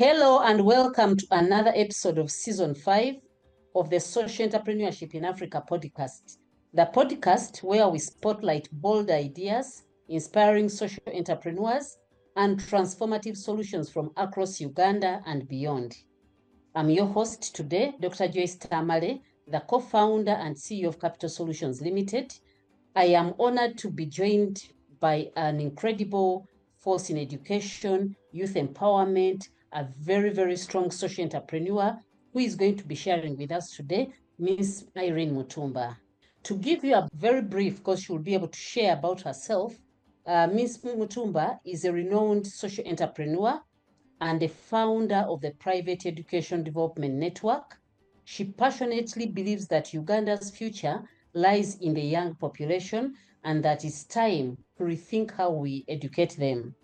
Hello and welcome to another episode of Season 5 of the Social Entrepreneurship in Africa podcast, the podcast where we spotlight bold ideas, inspiring social entrepreneurs, and transformative solutions from across Uganda and beyond. I'm your host today, Dr. Joyce Tamale, the co-founder and CEO of Capital Solutions Limited. I am honored to be joined by an incredible force in education, youth empowerment, a very, very strong social entrepreneur who is going to be sharing with us today, Ms. Irene Mutumba. To give you a very brief, because she will be able to share about herself, Ms. Mutumba is a renowned social entrepreneur and the founder of the Private Education Development Network. She passionately believes that Uganda's future lies in the young population and that it's time to rethink how we educate them.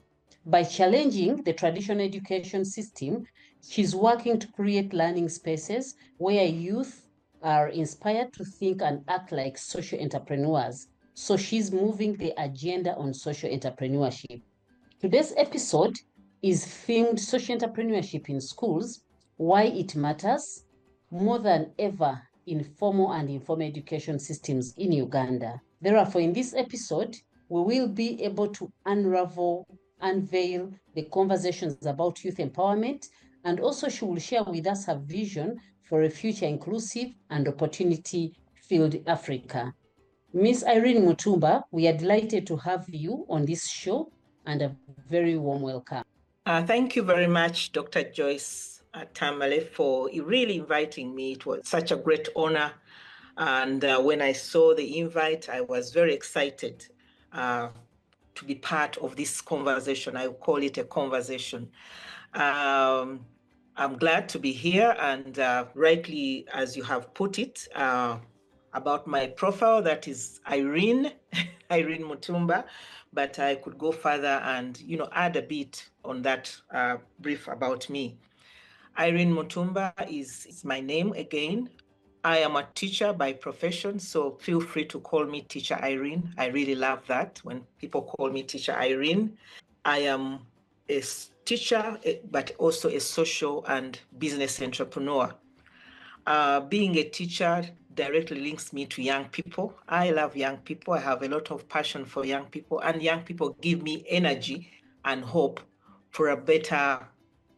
By challenging the traditional education system, she's working to create learning spaces where youth are inspired to think and act like social entrepreneurs. So she's moving the agenda on social entrepreneurship. Today's episode is themed social entrepreneurship in schools, why it matters more than ever in formal and informal education systems in Uganda. Therefore, in this episode, we will be able to unveil the conversations about youth empowerment, and also she will share with us her vision for a future inclusive and opportunity-filled Africa. Ms. Irene Mutumba, we are delighted to have you on this show and a very warm welcome. Thank you very much, Dr. Joyce Tamale, for really inviting me. It was such a great honor. And when I saw the invite, I was very excited to be part of this conversation. I call it a conversation. I'm glad to be here, and rightly, as you have put it, about my profile, that is Irene Mutumba, but I could go further and add a bit on that brief about me. Irene Mutumba is my name again. I am a teacher by profession, so feel free to call me Teacher Irene. I really love that when people call me Teacher Irene. I am a teacher, but also a social and business entrepreneur. Being a teacher directly links me to young people. I love young people. I have a lot of passion for young people, and young people give me energy and hope for a better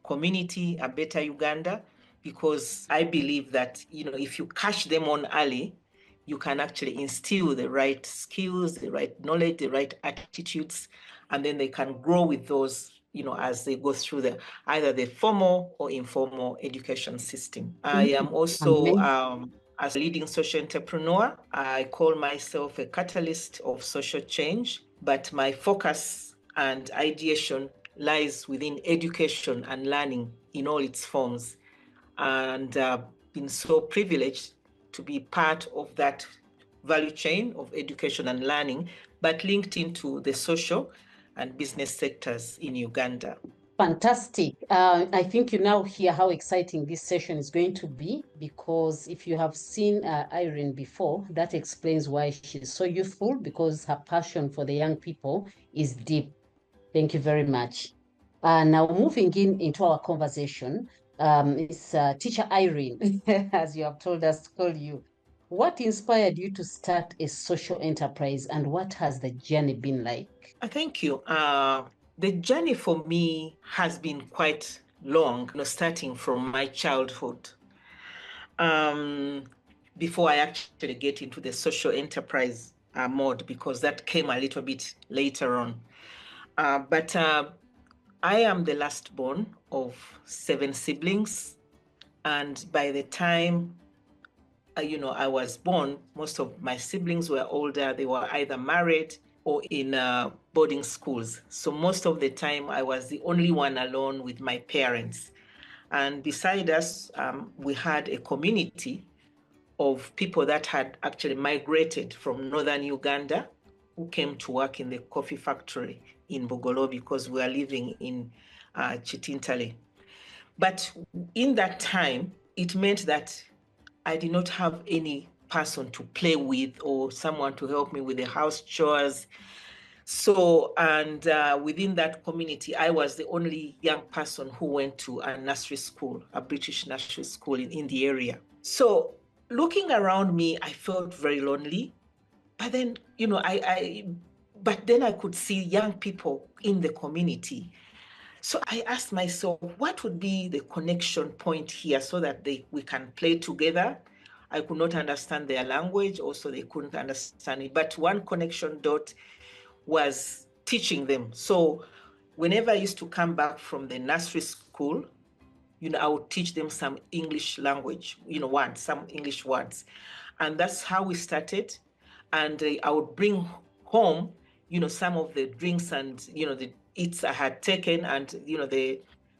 community, a better Uganda, because I believe that, if you catch them on early, you can actually instill the right skills, the right knowledge, the right attitudes, and then they can grow with those, as they go through either the formal or informal education system. I am also as a leading social entrepreneur. I call myself a catalyst of social change, but my focus and ideation lies within education and learning in all its forms. And been so privileged to be part of that value chain of education and learning, but linked into the social and business sectors in Uganda. Fantastic. I think you now hear how exciting this session is going to be, because if you have seen Irene before, that explains why she's so youthful, because her passion for the young people is deep. Thank you very much. Now moving into our conversation, it's Teacher Irene, as you have told us to call you. What inspired you to start a social enterprise, and what has the journey been like? Thank you. The journey for me has been quite long, starting from my childhood. Before I actually get into the social enterprise mode, because that came a little bit later on. But I am the last born of 7 siblings. And by the time, I was born, most of my siblings were older. They were either married or in boarding schools. So most of the time, I was the only one alone with my parents. And beside us, we had a community of people that had actually migrated from northern Uganda, who came to work in the coffee factory in Bogolo, because we are living in Chitintale. But in that time, it meant that I did not have any person to play with or someone to help me with the house chores. So, and within that community, I was the only young person who went to a nursery school, a British nursery school in the area. So looking around me, I felt very lonely. But then, but then I could see young people in the community. So I asked myself, what would be the connection point here so that we can play together? I could not understand their language, also they couldn't understand it. But one connection dot was teaching them. So whenever I used to come back from the nursery school, I would teach them some English language, some English words. And that's how we started. And I would bring home, some of the drinks and, the eats I had taken. And,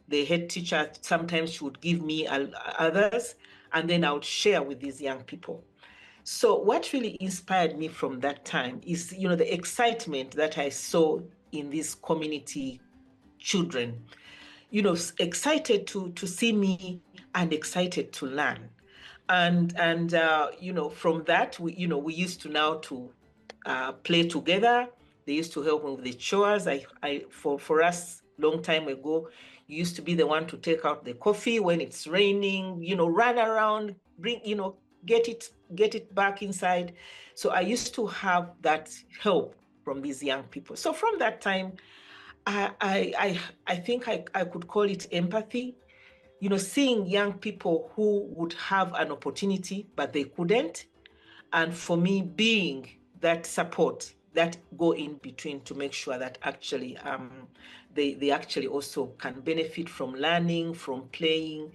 the head teacher, sometimes she would give me others, and then I would share with these young people. So what really inspired me from that time is, the excitement that I saw in these community children, excited to see me and excited to learn. And from that, we used to now to play together. They used to help me with the chores. For us, long time ago, you used to be the one to take out the coffee when it's raining, run around, bring, get it back inside. So I used to have that help from these young people. So from that time, I think I could call it empathy. Seeing young people who would have an opportunity, but they couldn't. And for me, being that support, that go in between to make sure that actually they actually also can benefit from learning, from playing,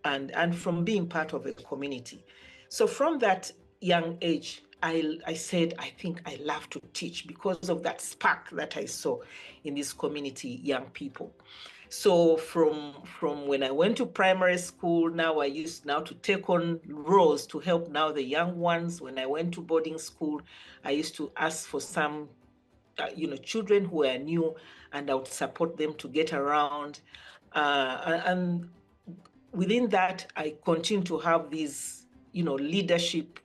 and from being part of a community. So from that young age, I said, I think I love to teach because of that spark that I saw in this community, young people. So from when I went to primary school, now I used now to take on roles to help now the young ones. When I went to boarding school, I used to ask for some, children who were new, and I would support them to get around. And within that, I continue to have these, leadership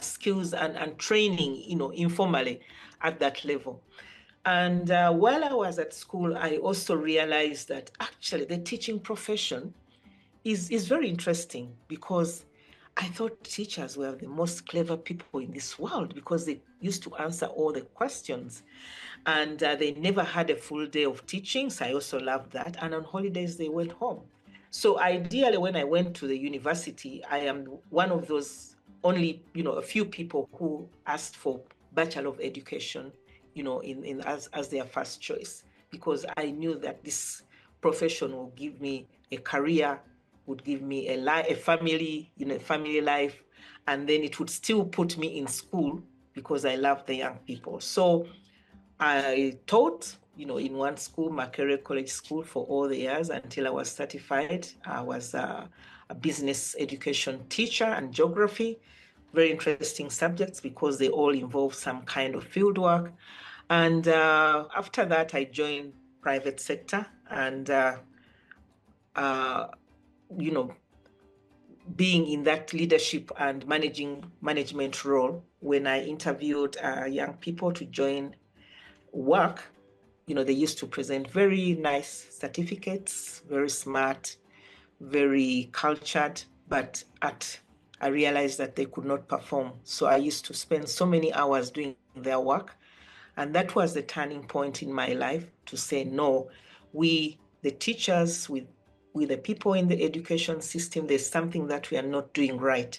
skills and training, informally at that level. And while I was at school, I also realized that actually the teaching profession is very interesting, because I thought teachers were the most clever people in this world because they used to answer all the questions. And they never had a full day of teaching. So I also loved that. And on holidays, they went home. So ideally, when I went to the university, I am one of those only, a few people who asked for Bachelor of Education, as their first choice, because I knew that this profession will give me a career, would give me a family, family life, and then it would still put me in school because I love the young people. So I taught, in one school, Makerere College School, for all the years until I was certified. I was a business education teacher and geography. Very interesting subjects because they all involve some kind of field work. And after that, I joined private sector and, being in that leadership and management role, when I interviewed young people to join work, they used to present very nice certificates, very smart, very cultured, but I realized that they could not perform. So I used to spend so many hours doing their work. And that was the turning point in my life to say, no, we, the teachers, with the people in the education system, there's something that we are not doing right.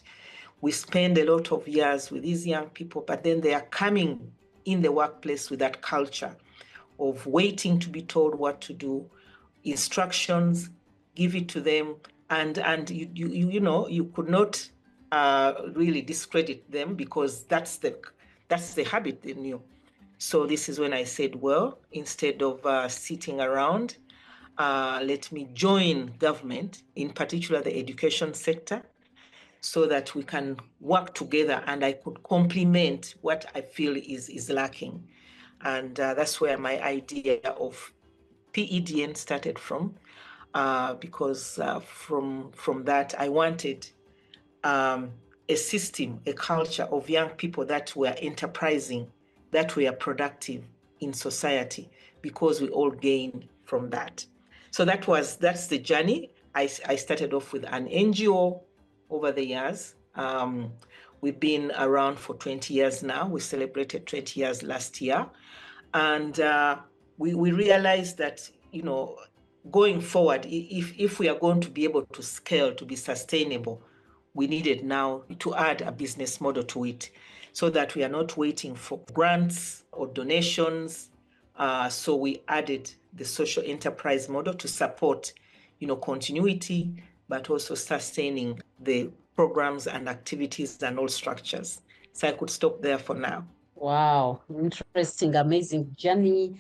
We spend a lot of years with these young people, but then they are coming in the workplace with that culture of waiting to be told what to do, instructions, give it to them, and you could not really discredit them because that's the habit they knew. So this is when I said, well, instead of sitting around, let me join government, in particular the education sector, so that we can work together and I could complement what I feel is lacking. And that's where my idea of PEDN started from, because from that I wanted a system, a culture of young people that were enterprising, that were productive in society, because we all gain from that. So that's the journey. I started off with an NGO over the years. We've been around for 20 years now. We celebrated 20 years last year. And we realized that, going forward, if we are going to be able to scale, to be sustainable, we needed now to add a business model to it, so that we are not waiting for grants or donations. So we added the social enterprise model to support, continuity, but also sustaining the programs and activities and all structures. So I could stop there for now. Wow, interesting, amazing journey,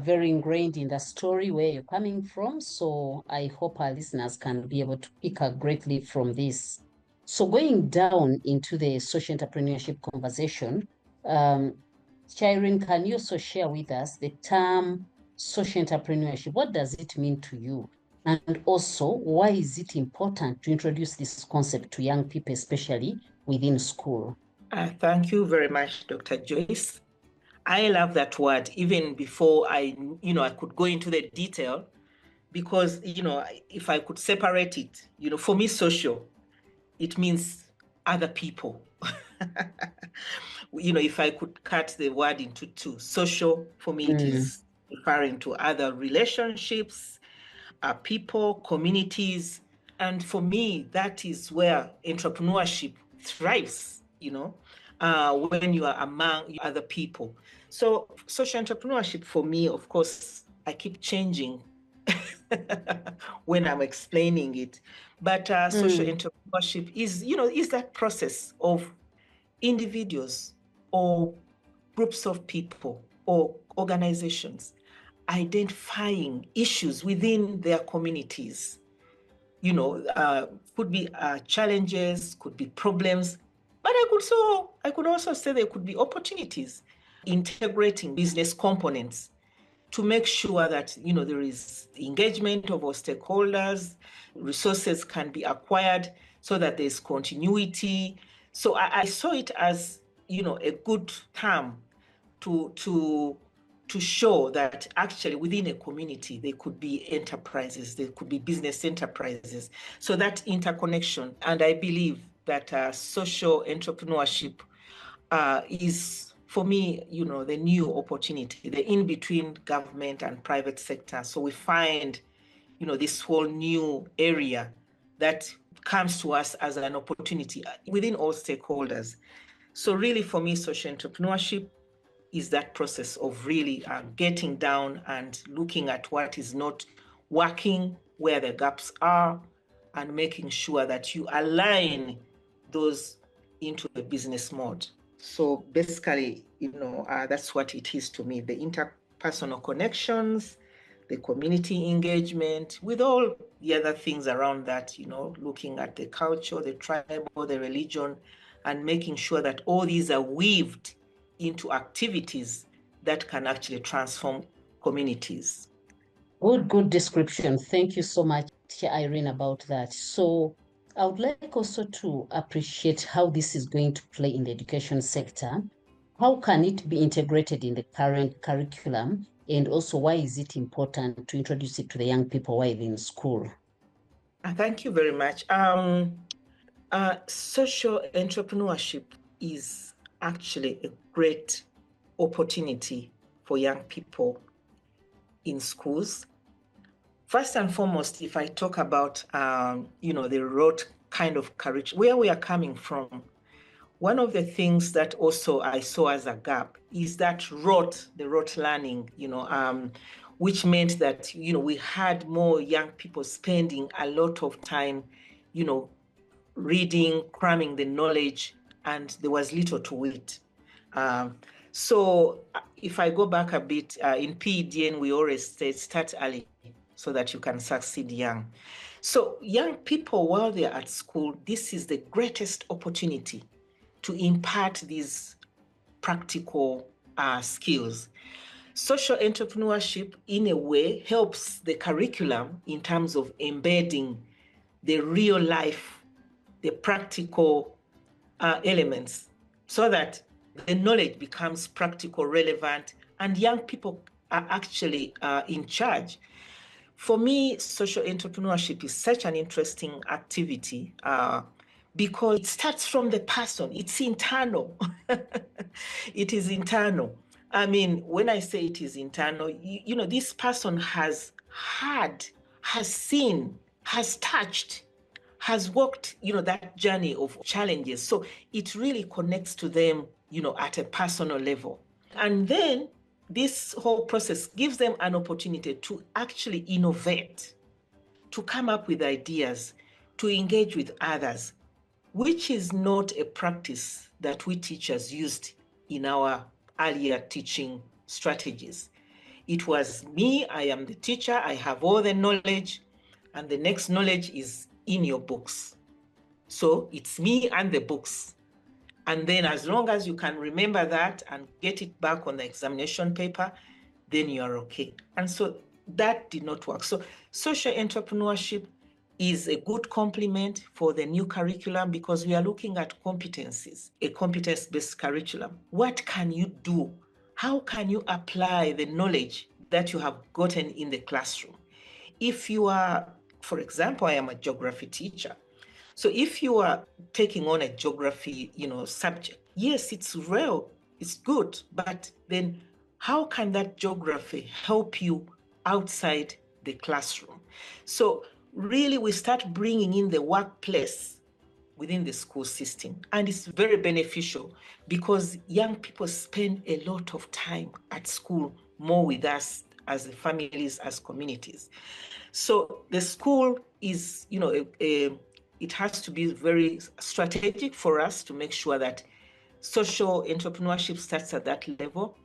very ingrained in the story where you're coming from. So I hope our listeners can be able to pick up greatly from this. So going down into the social entrepreneurship conversation, Irene, can you also share with us the term social entrepreneurship? What does it mean to you? And also, why is it important to introduce this concept to young people, especially within school? Thank you very much, Dr. Joyce. I love that word, even before I could go into the detail, because, if I could separate it, for me, social, it means other people. If I could cut the word into two, social, for me, it is referring to other relationships, people, communities. And for me, that is where entrepreneurship thrives, when you are among other people. So social entrepreneurship for me, of course, I keep changing when I'm explaining it. But social entrepreneurship is that process of individuals or groups of people or organizations identifying issues within their communities. Could be challenges, could be problems, but I could also say there could be opportunities. Integrating business components to make sure that there is engagement of our stakeholders, resources can be acquired so that there's continuity. So I saw it as a good term to show that actually within a community there could be enterprises, there could be business enterprises. So that interconnection, and I believe that social entrepreneurship is, for me, the new opportunity, the in-between government and private sector. So we find, this whole new area that comes to us as an opportunity within all stakeholders. So really, for me, social entrepreneurship is that process of really getting down and looking at what is not working, where the gaps are, and making sure that you align those into the business mode. So basically, that's what it is to me, the interpersonal connections, the community engagement, with all the other things around that, looking at the culture, the tribal, the religion, and making sure that all these are weaved into activities that can actually transform communities. Good description. Thank you so much, Irene, about that. So I would like also to appreciate how this is going to play in the education sector. How can it be integrated in the current curriculum? And also, why is it important to introduce it to the young people while in school? Thank you very much. Social entrepreneurship is actually a great opportunity for young people in schools. First and foremost, if I talk about, the rote kind of curriculum, where we are coming from, one of the things that also I saw as a gap is that the rote learning, which meant that, we had more young people spending a lot of time, reading, cramming the knowledge, and there was little to it. So if I go back a bit, in PEDN, we always say start early so that you can succeed young. So young people, while they're at school, this is the greatest opportunity to impart these practical skills. Social entrepreneurship, in a way, helps the curriculum in terms of embedding the real life, the practical elements, so that the knowledge becomes practical, relevant, and young people are actually in charge. For me, social entrepreneurship is such an interesting activity because it starts from the person. It's internal. It is internal. I mean, when I say it is internal, you know, this person has had, has seen, has touched, has walked, you know, that journey of challenges. So it really connects to them, you know, at a personal level. And then this whole process gives them an opportunity to actually innovate, to come up with ideas, to engage with others, which is not a practice that we teachers used in our earlier teaching strategies. It was me, I am the teacher, I have all the knowledge, and the next knowledge is in your books. So it's me and the books. And then as long as you can remember that and get it back on the examination paper, then you are okay. And so that did not work. So social entrepreneurship is a good complement for the new curriculum because we are looking at competencies, a competence-based curriculum. What can you do? How can you apply the knowledge that you have gotten in the classroom? If you are, for example, I am a geography teacher. So if you are taking on a geography, you know, subject, yes, it's real, it's good, but then how can that geography help you outside the classroom? So really we start bringing in the workplace within the school system, and it's very beneficial because young people spend a lot of time at school, more with us as the families, as communities. So the school is, you know, it has to be very strategic for us to make sure that social entrepreneurship starts at that level.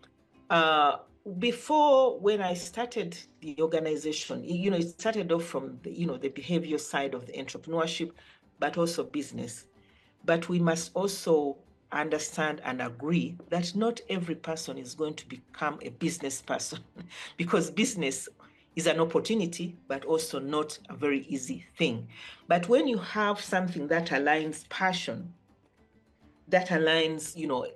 Before, when I started the organization, you know, it started off from the, you know, the behavior side of the entrepreneurship, but also business. But we must also understand and agree that not every person is going to become a business person because business is an opportunity, but also not a very easy thing. But when you have something that aligns passion, that aligns, you know,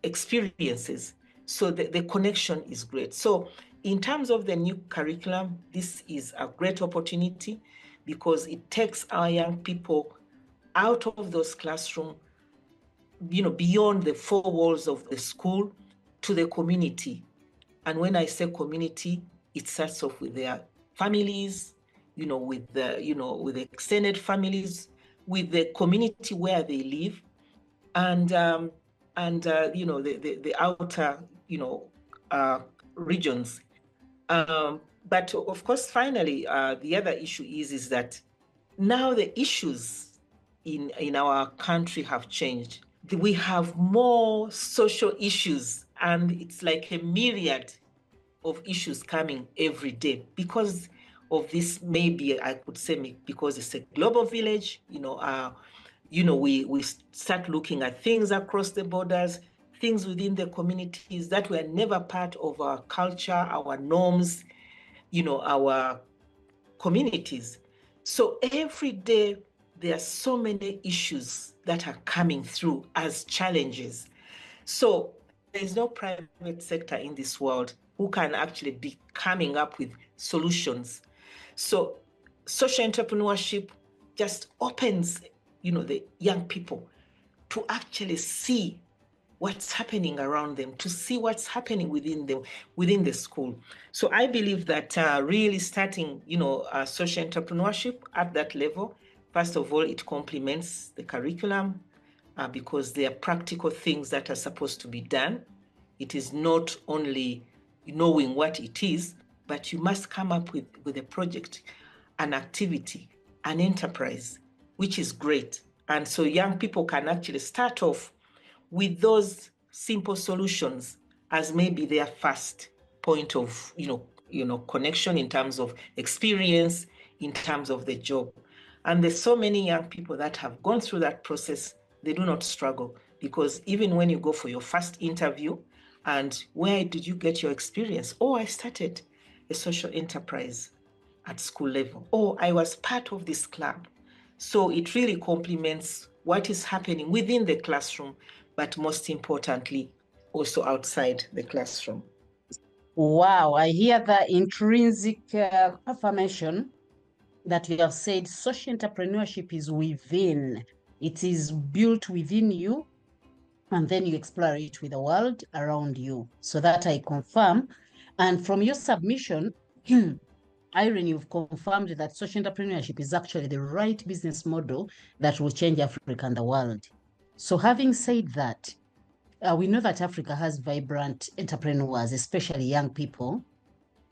experiences, so the connection is great. So in terms of the new curriculum, this is a great opportunity because it takes our young people out of those classrooms, you know, beyond the four walls of the school to the community. And when I say community, it starts off with their families, you know, with the, you know, with the extended families, with the community where they live, and you know, the outer, you know, regions. But of course, finally, the other issue is that now the issues in our country have changed. We have more social issues, and it's like a myriad of issues coming every day because of this. Maybe I could say because it's a global village, you know, we start looking at things across the borders, things within the communities that were never part of our culture, our norms, you know, our communities. So every day there are so many issues that are coming through as challenges. So there is no private sector in this world who can actually be coming up with solutions. So social entrepreneurship just opens, you know, the young people to actually see what's happening around them, to see what's happening within the school. So I believe that really starting, you know, social entrepreneurship at that level, first of all, it complements the curriculum because they are practical things that are supposed to be done. It is not only knowing what it is, but you must come up with a project, an activity, an enterprise, which is great. And so young people can actually start off with those simple solutions as maybe their first point of, you know, connection in terms of experience, in terms of the job. And there's so many young people that have gone through that process, they do not struggle because even when you go for your first interview and where did you get your experience? Oh, I started a social enterprise at school level. Oh, I was part of this club. So it really complements what is happening within the classroom, but most importantly, also outside the classroom. Wow, I hear the intrinsic affirmation that you have said social entrepreneurship is within. It is built within you, and then you explore it with the world around you. So that I confirm. And from your submission, Irene, you've confirmed that social entrepreneurship is actually the right business model that will change Africa and the world. So having said that, we know that Africa has vibrant entrepreneurs, especially young people.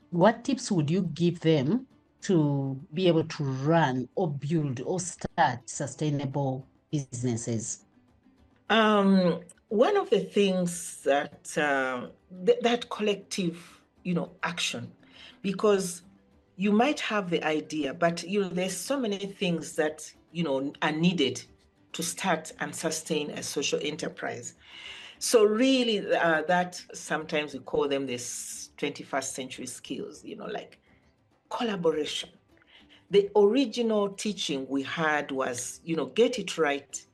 What tips would you give them to be able to run or build or start sustainable businesses? One of the things that that collective, action, because you might have the idea, but there's so many things that are needed to start and sustain a social enterprise. So really, that sometimes we call them this 21st century skills, like collaboration. The original teaching we had was, get it right,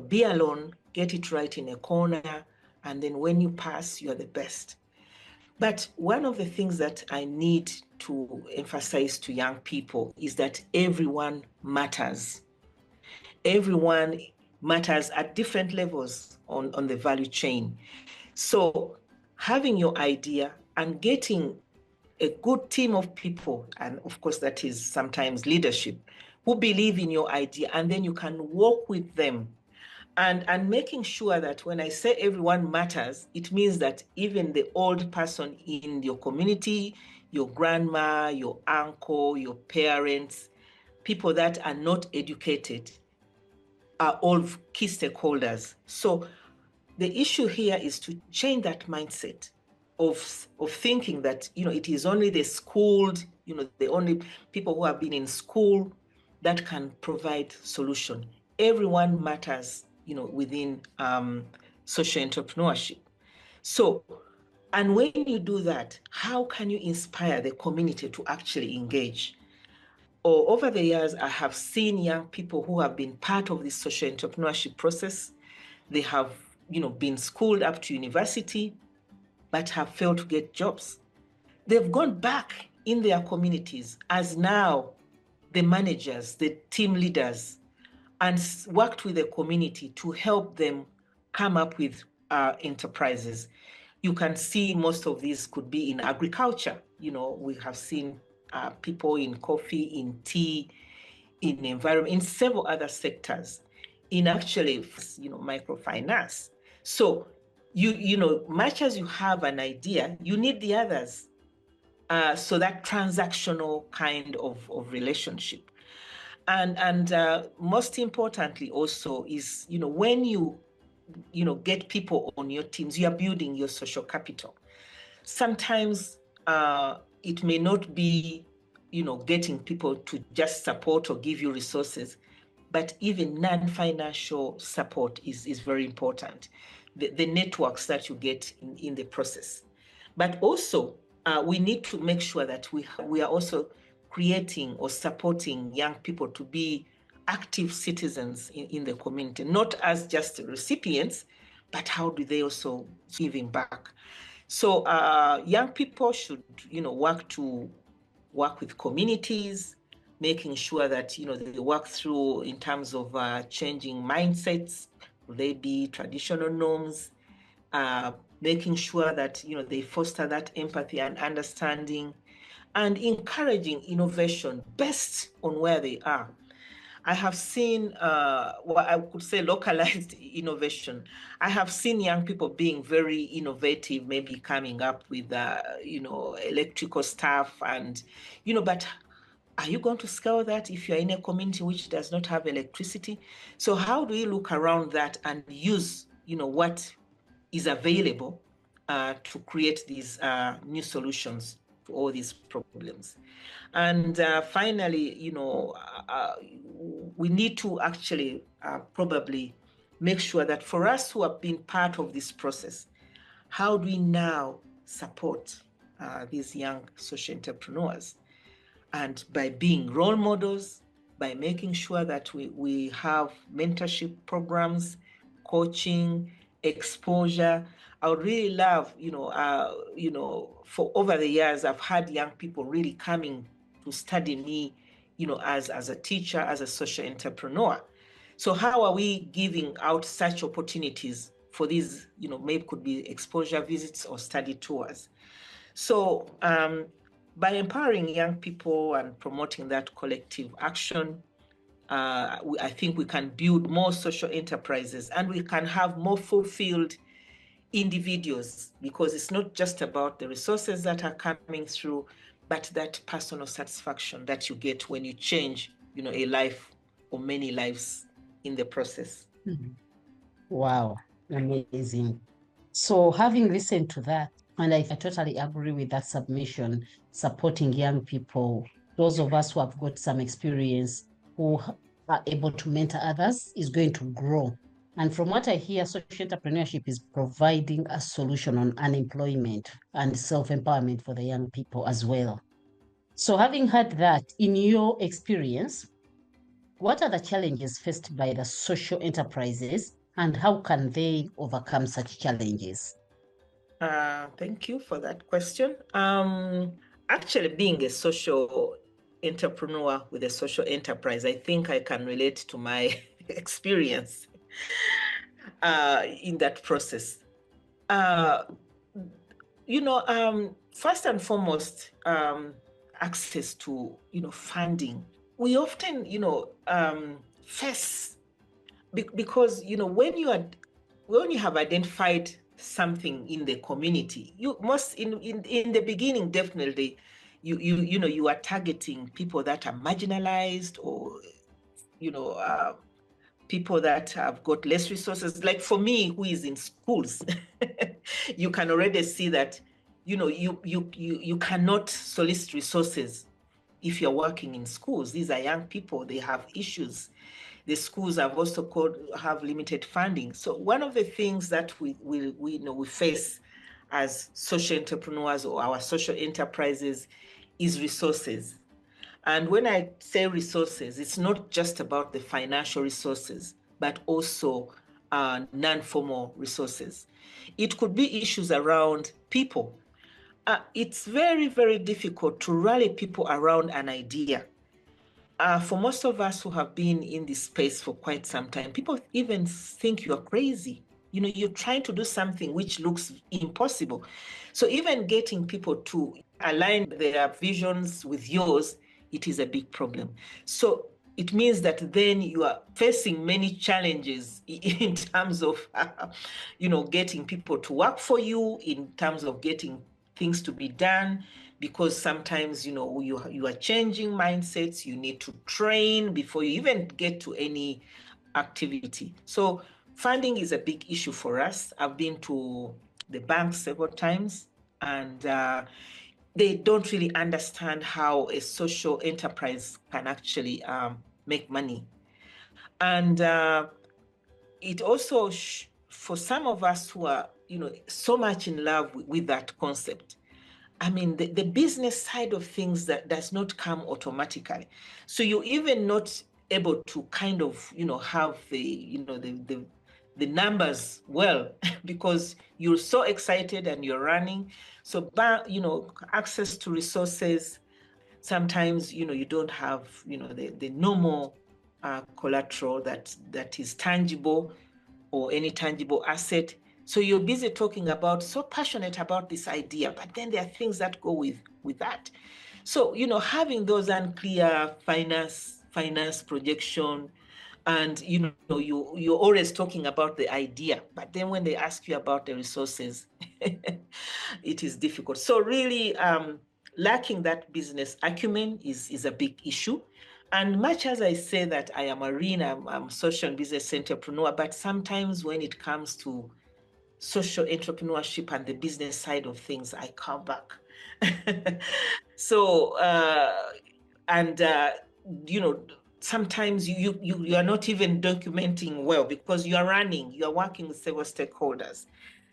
be alone, get it right in a corner, and then when you pass, you're the best. But one of the things that I need to emphasize to young people is that everyone matters. Everyone matters at different levels on the value chain. So having your idea and getting a good team of people, and of course that is sometimes leadership, who believe in your idea, and then you can work with them and making sure that when I say everyone matters, it means that even the old person in your community, your grandma, your uncle, your parents, people that are not educated, are all key stakeholders. So the issue here is to change that mindset of thinking that it is only the schooled, the only people who have been in school that can provide solution. Everyone matters, within social entrepreneurship. So, and when you do that, how can you inspire the community to actually engage? Or over the years, I have seen young people who have been part of this social entrepreneurship process. They have, been schooled up to university, but have failed to get jobs. They've gone back in their communities as now the managers, the team leaders, and worked with the community to help them come up with enterprises. You can see most of these could be in agriculture. We have seen people in coffee, in tea, in environment, in several other sectors, in actually, microfinance. So much as you have an idea, you need the others. So that transactional kind of relationship. And most importantly also is, when you get people on your teams, you are building your social capital. Sometimes it may not be, getting people to just support or give you resources, but even non-financial support is very important. The networks that you get in the process. But also, we need to make sure that we are also creating or supporting young people to be active citizens in the community, not as just recipients, but how do they also giving back? So young people should, work with communities, making sure that, they work through in terms of changing mindsets, will they be traditional norms, making sure that, they foster that empathy and understanding, and encouraging innovation based on where they are. I have seen what I could say localized innovation. I have seen young people being very innovative, maybe coming up with, electrical stuff and, but are you going to scale that if you're in a community which does not have electricity? So how do you look around that and use, what is available to create these new solutions to all these problems? And finally, we need to actually probably make sure that for us who have been part of this process, how do we now support these young social entrepreneurs? And by being role models, by making sure that we have mentorship programs, coaching, exposure. I would really love, for over the years, I've had young people really coming to study me, as a teacher, as a social entrepreneur. So how are we giving out such opportunities for these, maybe could be exposure visits or study tours? So by empowering young people and promoting that collective action, I think we can build more social enterprises, and we can have more fulfilled individuals, because it's not just about the resources that are coming through, but that personal satisfaction that you get when you change, a life or many lives in the process. Wow, amazing. So having listened to that, and I totally agree with that submission, supporting young people, those of us who have got some experience, who are able to mentor others, is going to grow. And from what I hear, social entrepreneurship is providing a solution on unemployment and self-empowerment for the young people as well. So having heard that, in your experience, what are the challenges faced by the social enterprises, and how can they overcome such challenges? Thank you for that question. Actually, being a social entrepreneur with a social enterprise, I think I can relate to my experience in that process. First and foremost, access to funding. We often face, because when you have identified something in the community, you must in the beginning, definitely you are targeting people that are marginalized, or people that have got less resources. Like for me, who is in schools, you can already see that you cannot solicit resources if you're working in schools. These are young people, they have issues. The schools have also have limited funding. So one of the things that we face as social entrepreneurs or our social enterprises is resources. And when I say resources, it's not just about the financial resources, but also non-formal resources. It could be issues around people. It's very, very difficult to rally people around an idea. For most of us who have been in this space for quite some time, people even think you're crazy. You're trying to do something which looks impossible. So even getting people to align their visions with yours, it is a big problem. So it means that then you are facing many challenges in terms of, getting people to work for you, in terms of getting things to be done, because sometimes you are changing mindsets. You need to train before you even get to any activity. So funding is a big issue for us. I've been to the bank several times, and they don't really understand how a social enterprise can actually make money. And it also for some of us who are so much in love with that concept, I mean, the business side of things that does not come automatically. So you're even not able to kind of, have the numbers well, because you're so excited and you're running. So, access to resources, sometimes, you don't have, the normal collateral that is tangible, or any tangible asset. So you're busy talking about, so passionate about this idea, but then there are things that go with that. So, having those unclear finance projection, and, you're always talking about the idea, but then when they ask you about the resources, it is difficult. So really, lacking that business acumen is a big issue. And much as I say that I am Irene, I'm social and business entrepreneur, but sometimes when it comes to social entrepreneurship and the business side of things, I come back. So, sometimes you are not even documenting well, because you are working with several stakeholders.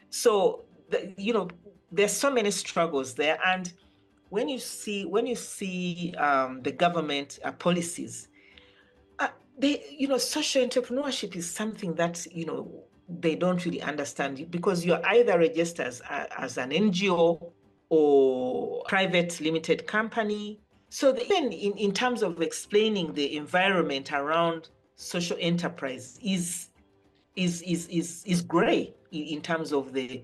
So, there's so many struggles there. And when you see the government policies, social entrepreneurship is something that they don't really understand you, because you're either registered as an NGO or private limited company. So even in terms of explaining the environment around social enterprise is gray in terms of the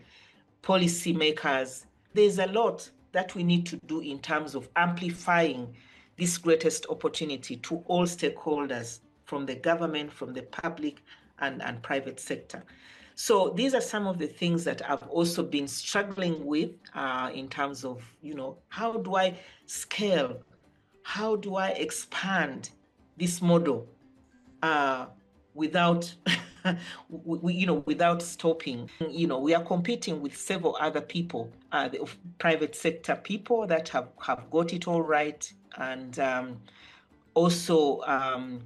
policymakers. There's a lot that we need to do in terms of amplifying this greatest opportunity to all stakeholders, from the government, from the public, and private sector. So these are some of the things that I've also been struggling with in terms of, how do I scale? How do I expand this model without, without stopping? We are competing with several other people, the private sector people that have got it all right, and also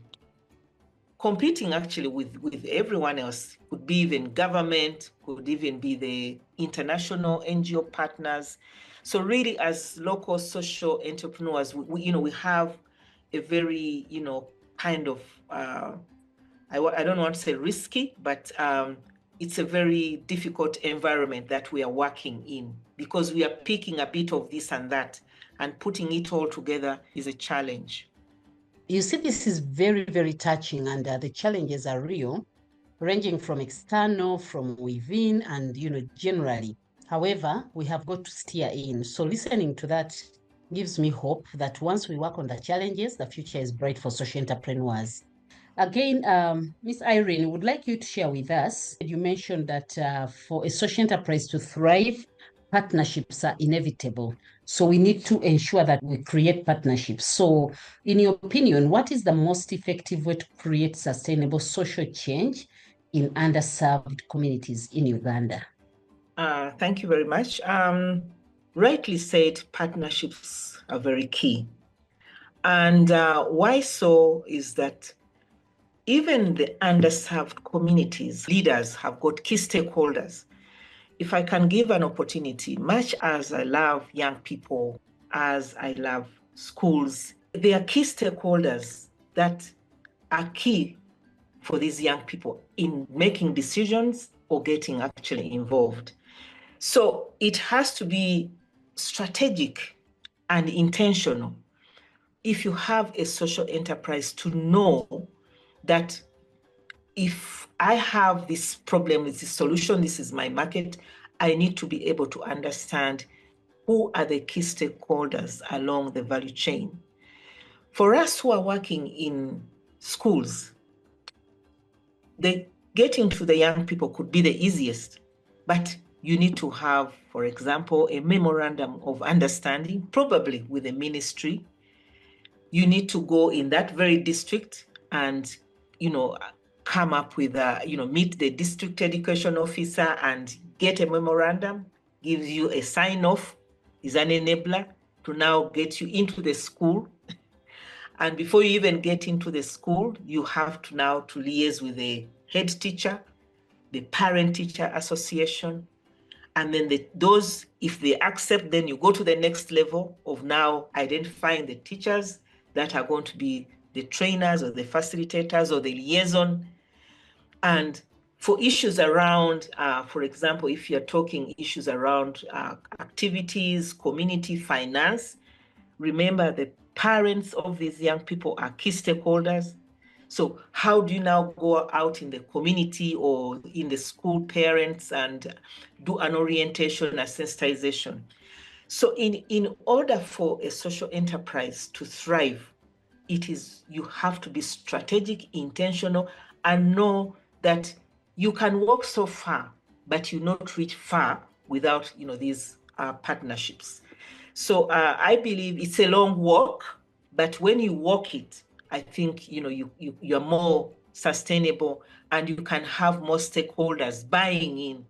competing actually with everyone else. Could be even government, could even be the international NGO partners. So really, as local social entrepreneurs, we have a very, kind of, I don't want to say risky, but it's a very difficult environment that we are working in, because we are picking a bit of this and that, and putting it all together is a challenge. You see, this is very, very touching, and the challenges are real, ranging from external, from within, and generally. However, we have got to steer in. So listening to that gives me hope that once we work on the challenges, the future is bright for social entrepreneurs. Again, Ms. Irene, would like you to share with us. You mentioned that for a social enterprise to thrive, partnerships are inevitable. So we need to ensure that we create partnerships. So in your opinion, what is the most effective way to create sustainable social change in underserved communities in Uganda? Thank you very much. Rightly said, partnerships are very key. And why so is that even the underserved communities, leaders have got key stakeholders. If I can give an opportunity, much as I love young people, as I love schools, there are key stakeholders that are key for these young people in making decisions or getting actually involved. So it has to be strategic and intentional. If you have a social enterprise, to know that if I have this problem, this solution, this is my market, I need to be able to understand who are the key stakeholders along the value chain. For us who are working in schools, getting to the young people could be the easiest, but you need to have, for example, a memorandum of understanding, probably with the ministry. You need to go in that very district and, come up with meet the district education officer and get a memorandum, gives you a sign-off, is an enabler to now get you into the school. And before you even get into the school, you have to now to liaise with the head teacher, the parent-teacher association, and then those, if they accept, then you go to the next level of now identifying the teachers that are going to be the trainers or the facilitators or the liaison. And for issues around, for example, if you're talking issues around activities, community finance, remember the parents of these young people are key stakeholders. So how do you now go out in the community or in the school parents and do an orientation and sensitization? So in order for a social enterprise to thrive, you have to be strategic, intentional, and know that you can walk so far, but you not reach far without these partnerships. So I believe it's a long walk, but when you walk it, I think you're more sustainable, and you can have more stakeholders buying in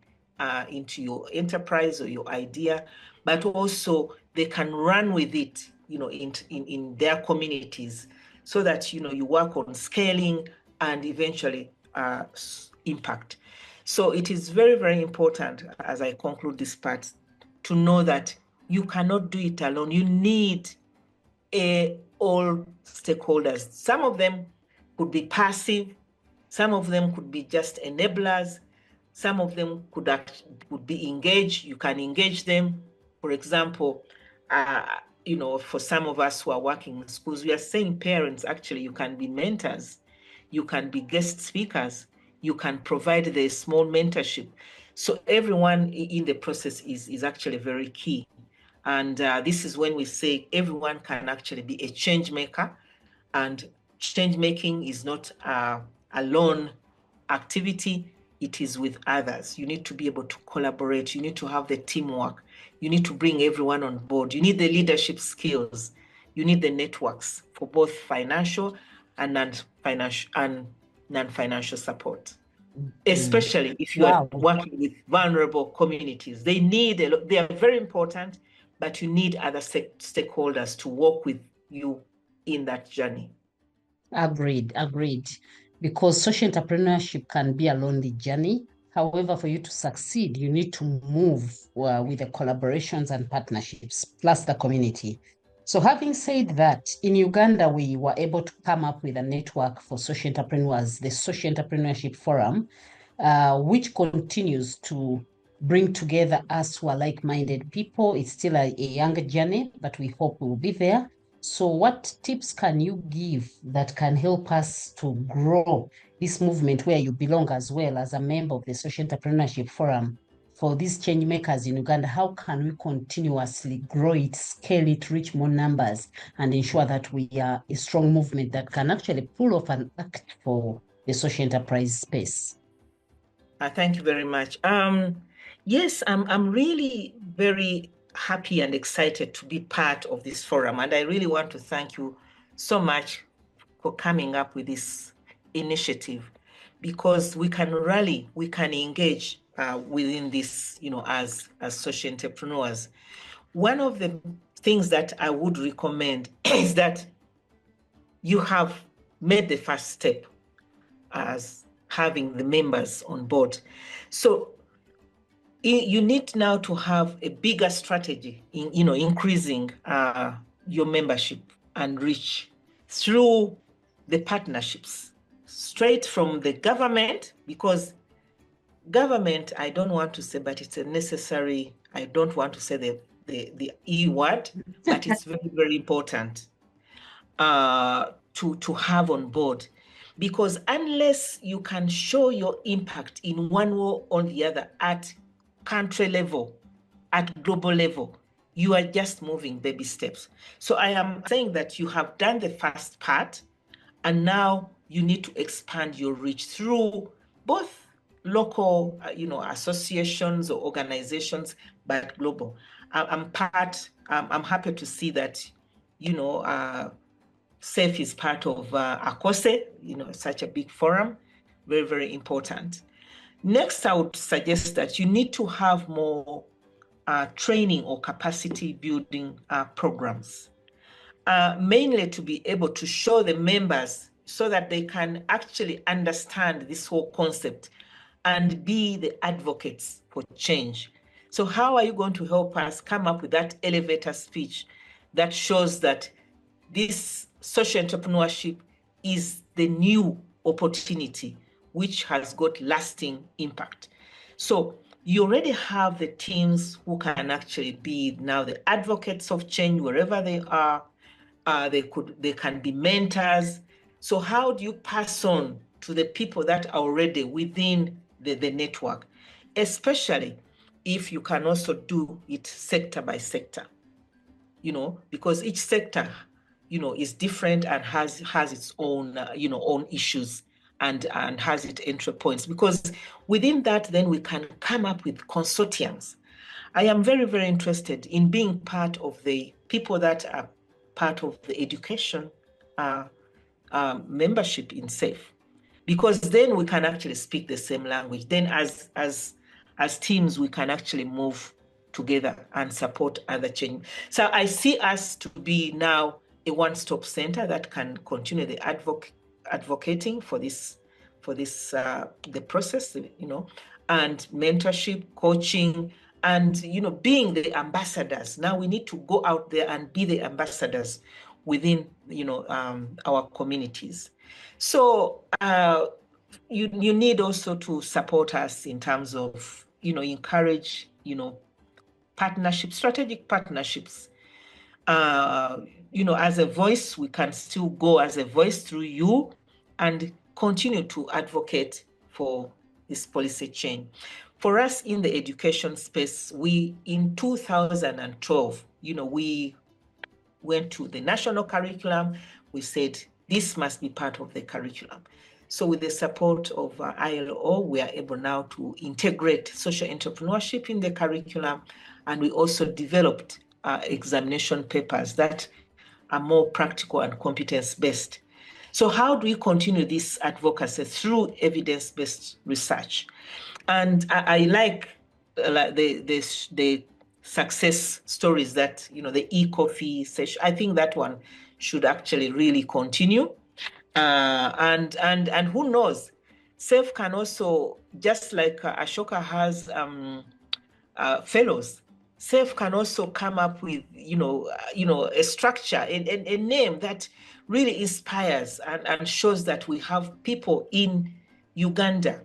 into your enterprise or your idea, but also they can run with it, in their communities, so that you work on scaling and eventually impact. So it is very, very important, as I conclude this part, to know that you cannot do it alone. You need all stakeholders. Some of them could be passive, some of them could be just enablers, Some of them would be engaged. You can engage them. For example, for some of us who are working in schools, we are saying parents, actually, you can be mentors, you can be guest speakers, you can provide the small mentorship. So everyone in the process is actually very key. And this is when we say everyone can actually be a change maker, and change making is not a lone activity, it is with others. You need to be able to collaborate, you need to have the teamwork, you need to bring everyone on board, you need the leadership skills, you need the networks for both financial and non-financial support. Especially if you are working with vulnerable communities. They are very important, but you need other stakeholders to work with you in that journey. Agreed. Because social entrepreneurship can be a lonely journey. However, for you to succeed, you need to move with the collaborations and partnerships, plus the community. So having said that, in Uganda, we were able to come up with a network for social entrepreneurs, the Social Entrepreneurship Forum, which continues to bring together us who are like-minded people. It's still a younger journey, but we hope we will be there. So what tips can you give that can help us to grow this movement where you belong as well as a member of the Social Entrepreneurship Forum for these change makers in Uganda? How can we continuously grow it, scale it, reach more numbers, and ensure that we are a strong movement that can actually pull off an act for the social enterprise space? Thank you very much. Yes, I'm really very happy and excited to be part of this forum. And I really want to thank you so much for coming up with this initiative, because we can rally, we can engage within this, as social entrepreneurs. One of the things that I would recommend is that you have made the first step as having the members on board. So you need now to have a bigger strategy in increasing your membership and reach through the partnerships straight from the government, because government, I don't want to say, but it's a necessary, I don't want to say the E word, but it's very, very important to have on board. Because unless you can show your impact in one way or the other at country level, at global level, you are just moving baby steps. So I am saying that you have done the first part, and now you need to expand your reach through both local, associations or organizations, but global. I'm happy to see that, SAFE is part of ACOSE, such a big forum, very, very important. Next, I would suggest that you need to have more training or capacity building programs, mainly to be able to show the members so that they can actually understand this whole concept and be the advocates for change. So how are you going to help us come up with that elevator speech that shows that this social entrepreneurship is the new opportunity which has got lasting impact? So you already have the teams who can actually be now the advocates of change wherever they are. They can be mentors. So how do you pass on to the people that are already within the network, especially if you can also do it sector by sector, because each sector, is different and has its own, own issues and has its entry points. Because within that, then we can come up with consortiums. I am very, very interested in being part of the people that are part of the education membership in SAFE, because then we can actually speak the same language. Then as teams, we can actually move together and support other change. So I see us to be now a one-stop center that can continue the advocating for this the process, and mentorship, coaching, and being the ambassadors. Now we need to go out there and be the ambassadors within our communities. So you need also to support us in terms of, encourage, partnerships, strategic partnerships. As a voice, we can still go as a voice through you and continue to advocate for this policy change. For us in the education space, in 2012, we went to the national curriculum. We said, this must be part of the curriculum. So with the support of ILO, we are able now to integrate social entrepreneurship in the curriculum. And we also developed examination papers that are more practical and competence-based. So how do we continue this advocacy? Through evidence-based research. And I like the success stories that, the e-coffee session. I think that one should actually really continue. And who knows, SAFE can also, just like Ashoka has fellows, SAFE can also come up with, a structure, a name that really inspires and shows that we have people in Uganda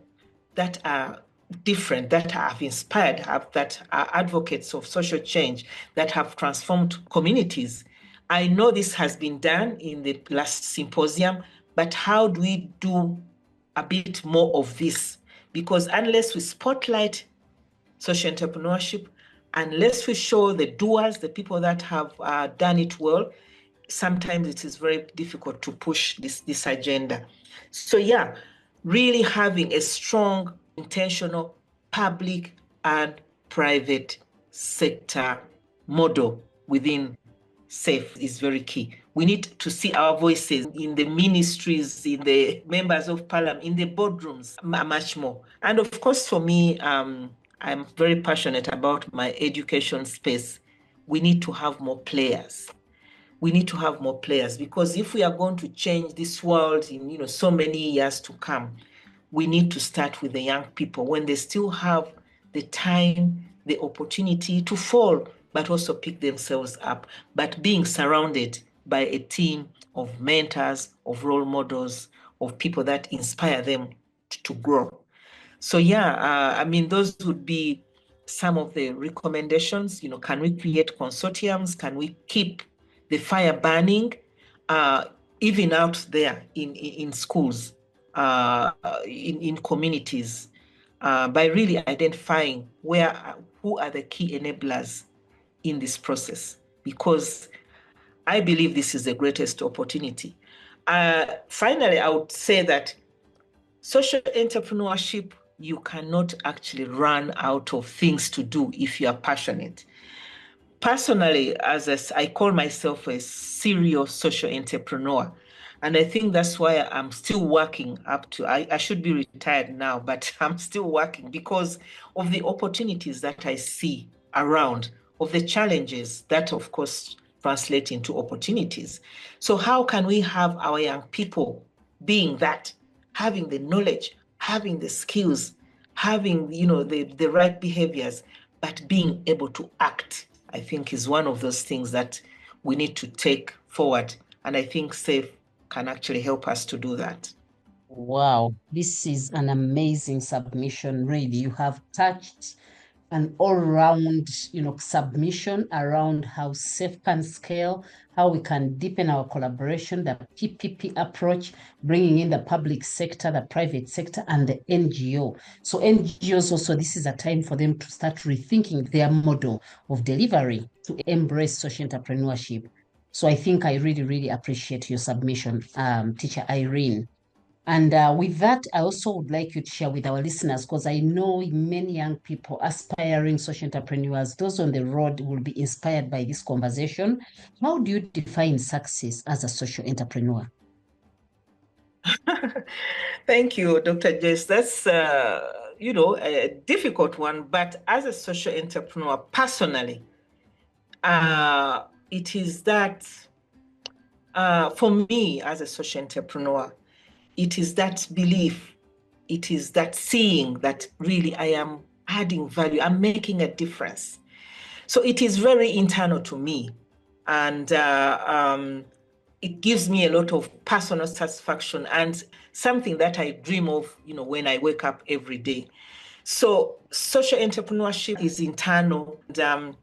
that are different, that have inspired, that are advocates of social change, that have transformed communities. I know this has been done in the last symposium, but how do we do a bit more of this? Because unless we spotlight social entrepreneurship, unless we show the doers, the people that have done it well, sometimes it is very difficult to push this agenda. So yeah, really having a strong, intentional public and private sector model within SAFE is very key. We need to see our voices in the ministries, in the members of parliament, in the boardrooms, much more. And of course, for me, I'm very passionate about my education space. We need to have more players. We need to have more players, because if we are going to change this world in so many years to come, we need to start with the young people when they still have the time, the opportunity to fall, but also pick themselves up, but being surrounded by a team of mentors, of role models, of people that inspire them to grow. So yeah, those would be some of the recommendations. Can we create consortiums? Can we keep the fire burning, even out there in schools, in communities, by really identifying who are the key enablers in this process? Because I believe this is the greatest opportunity. Finally, I would say that social entrepreneurship, you cannot actually run out of things to do if you are passionate. Personally, I call myself a serial social entrepreneur. And I think that's why I'm still working I should be retired now, but I'm still working because of the opportunities that I see around, of the challenges that, of course, translate into opportunities. So how can we have our young people being that, having the knowledge, having the skills, having, the right behaviors, but being able to act, I think, is one of those things that we need to take forward. And I think SAFE can actually help us to do that. Wow, this is an amazing submission, really. You have touched an all-round, submission around how SAFE can scale, how we can deepen our collaboration, the PPP approach, bringing in the public sector, the private sector, and the NGO. So NGOs also, this is a time for them to start rethinking their model of delivery to embrace social entrepreneurship. So I think I really, really appreciate your submission, Teacher Irene. And with that, I also would like you to share with our listeners, because I know many young people, aspiring social entrepreneurs, those on the road will be inspired by this conversation. How do you define success as a social entrepreneur? Thank you, Dr. Jess. That's, a difficult one. But as a social entrepreneur, personally, it is that, for me as a social entrepreneur, it is that belief, it is that seeing that really I am adding value, I'm making a difference. So it is very internal to me. And it gives me a lot of personal satisfaction and something that I dream of, when I wake up every day. So social entrepreneurship is internal. And,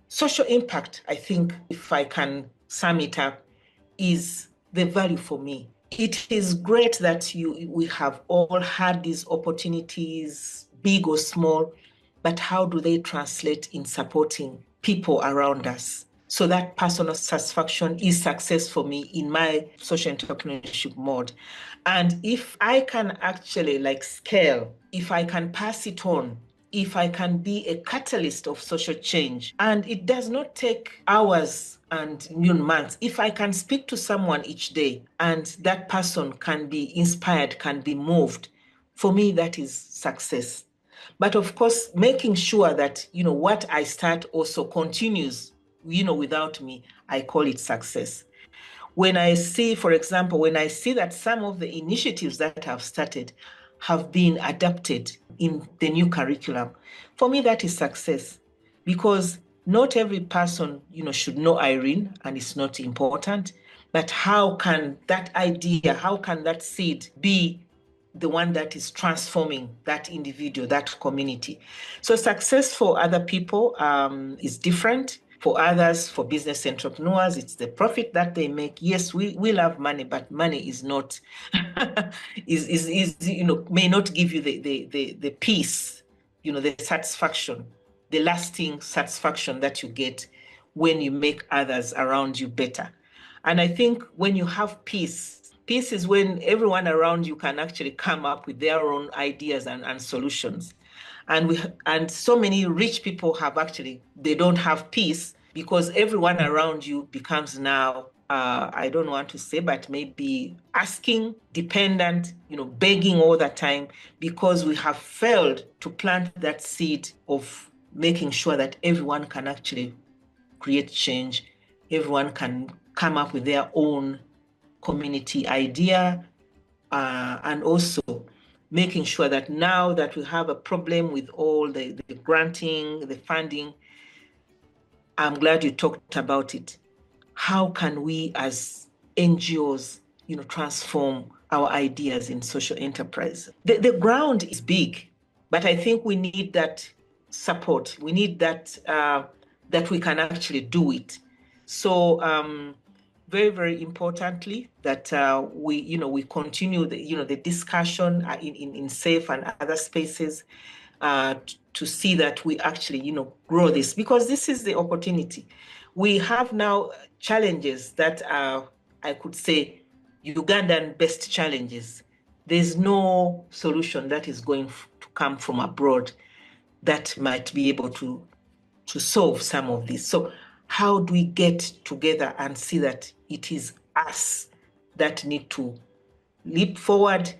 social impact, I think, if I can sum it up, is the value for me. It is great that we have all had these opportunities, big or small, but how do they translate in supporting people around us? So that personal satisfaction is success for me in my social entrepreneurship mode. And if I can actually scale, if I can pass it on, if I can be a catalyst of social change, and it does not take hours and months, if I can speak to someone each day and that person can be inspired, can be moved, for me, that is success. But of course, making sure that, what I start also continues, without me, I call it success. When I see, for example, that some of the initiatives that I've started have been adapted in the new curriculum, for me, that is success. Because not every person, should know Irene, and it's not important. But how can that idea, how can that seed be the one that is transforming that individual, that community? So success for other people is different. For others, for business entrepreneurs, it's the profit that they make. Yes, we love money, but money is not may not give you the peace, the satisfaction, the lasting satisfaction that you get when you make others around you better. And I think when you have peace is when everyone around you can actually come up with their own ideas and solutions. And so many rich people they don't have peace because everyone around you becomes now, I don't want to say, but maybe asking, dependent, begging all the time, because we have failed to plant that seed of making sure that everyone can actually create change. Everyone can come up with their own community idea, and also making sure that now that we have a problem with all the granting, the funding, I'm glad you talked about it. How can we as NGOs, transform our ideas in social enterprise? The ground is big, but I think we need that support. We need that that we can actually do it. So very, very importantly, that we continue the discussion in safe and other spaces to see that we actually grow this, because this is the opportunity. We have now challenges that are, I could say, Ugandan-based challenges. There's no solution that is going to come from abroad that might be able to solve some of this. So how do we get together and see that it is us that need to leap forward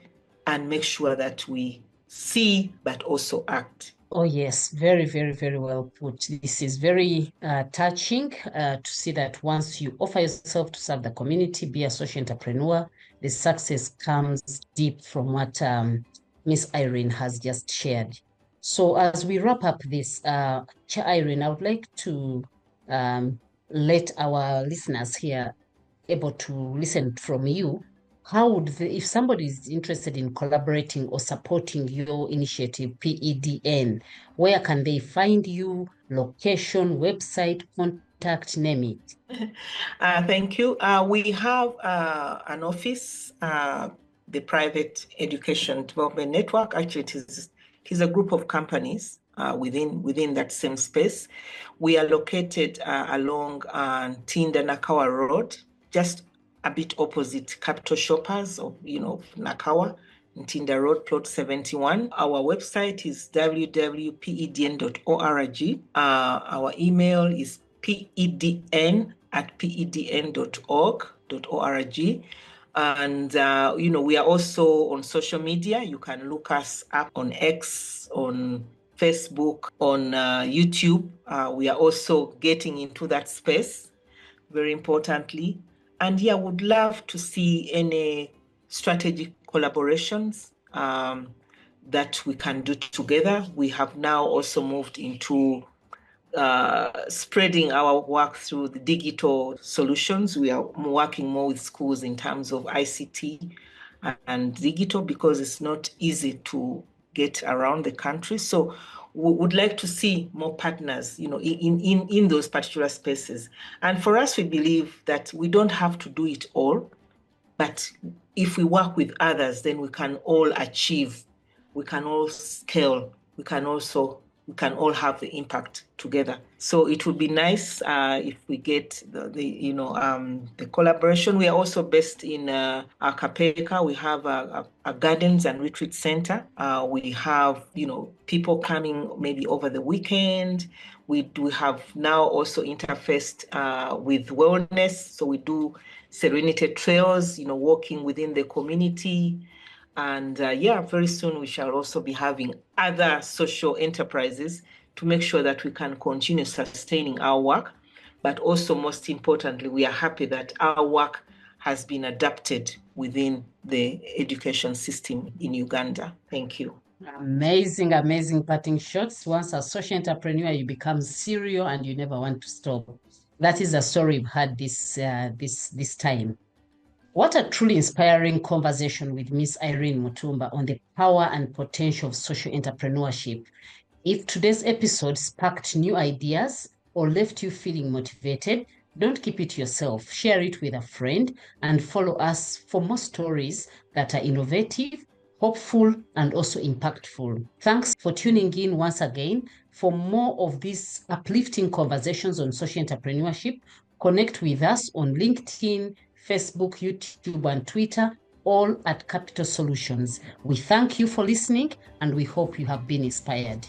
and make sure that we see but also act? Oh, yes, very, very, very well put. This is very touching to see that once you offer yourself to serve the community, be a social entrepreneur, the success comes deep from what Miss Irene has just shared. So as we wrap up this, Chair Irene, I would like to let our listeners here able to listen from you. How would if somebody is interested in collaborating or supporting your initiative, PEDN, where can they find you? Location, website, contact, name it. Thank you. We have an office, the Private Education Development Network. Actually, it is a group of companies within that same space. We are located along Tinda Nakawa Road, just a bit opposite Capital Shoppers of Nakawa, Tinda Road, plot 71. Our website is www.pedn.org. Our email is pedn@pedn.org. And, we are also on social media. You can look us up on X, on Facebook, on YouTube. We are also getting into that space, very importantly. And yeah, would love to see any strategic collaborations that we can do together. We have now also moved into spreading our work through the digital solutions. We are working more with schools in terms of ICT and digital because it's not easy to get around the country. So we would like to see more partners, in those particular spaces. And for us, we believe that we don't have to do it all, but if we work with others, then we can all achieve, we can all scale, we can all have the impact together. So it would be nice if we get the collaboration. We are also based in Akapeka. We have a gardens and retreat center. We have people coming maybe over the weekend. We have now also interfaced with wellness. So we do serenity trails, walking within the community. And very soon we shall also be having other social enterprises to make sure that we can continue sustaining our work. But also, most importantly, we are happy that our work has been adapted within the education system in Uganda. Thank you. Amazing, amazing parting shots. Once a social entrepreneur, you become serial and you never want to stop. That is a story we've had this time. What a truly inspiring conversation with Miss Irene Mutumba on the power and potential of social entrepreneurship. If today's episode sparked new ideas or left you feeling motivated, don't keep it yourself. Share it with a friend and follow us for more stories that are innovative, hopeful, and also impactful. Thanks for tuning in once again. For more of these uplifting conversations on social entrepreneurship, connect with us on LinkedIn, Facebook, YouTube, and Twitter, all at Capital Solutions. We thank you for listening and we hope you have been inspired.